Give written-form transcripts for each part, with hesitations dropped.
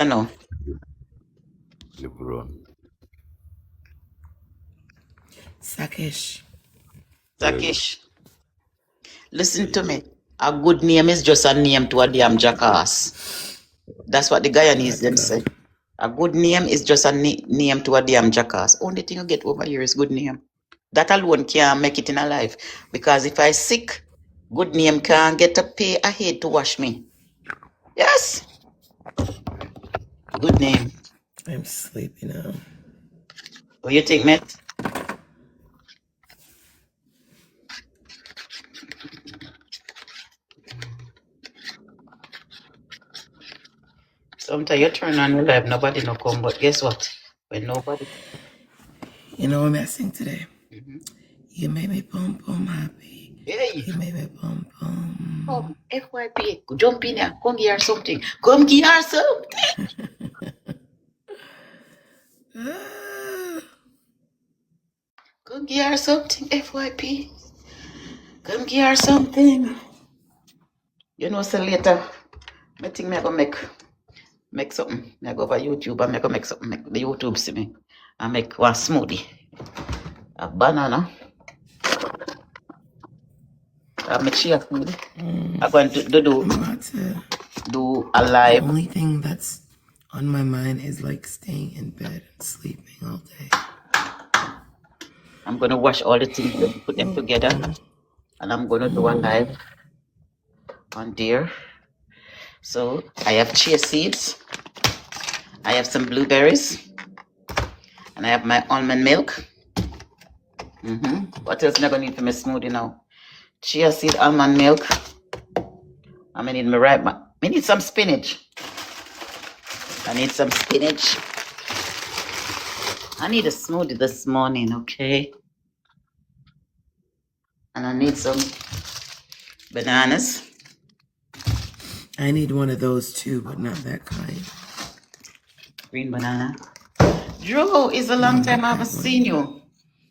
know. LeBron. Sakish. Takish, listen to me. A good name is just a name to a damn jackass. That's what the Guyanese them say. A good name is just a name to a damn jackass. Only thing you get over here is good name. That alone can't make it in a life. Because if I sick, good name can't get to pay a head to wash me. Yes. Good name. I'm sleepy now. What you think, mate? Sometimes you turn on your life, nobody no come, but guess what? When nobody... You know what I'm asking today? You made me boom happy. Hey, You made me boom. come, FYP, jump in here, come give her something. Come give her something. Come give her something, FYP. Come give her something. You know, so later, I think me go make something. I go over YouTube and I go make something. Make the YouTube see me. I make one smoothie. A banana. I make chia smoothie. I'm going to I'm about to. do a The live. only thing that's on my mind is like staying in bed and sleeping all day. I'm going to wash all the things and put them together. And I'm going to do a live on there. So I have chia seeds. I have some blueberries. And I have my almond milk. What else am I going to need for my smoothie now? Chia seed, almond milk. I'm going to need I need some spinach. I need some spinach. I need a smoothie this morning, okay? And I need some bananas. I need one of those too, but not that kind. Green banana. Joe, it's a long time I haven't seen you.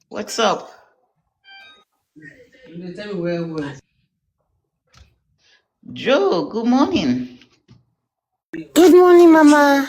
What's up? You tell me where it was. Joe, good morning. Good morning, Mama.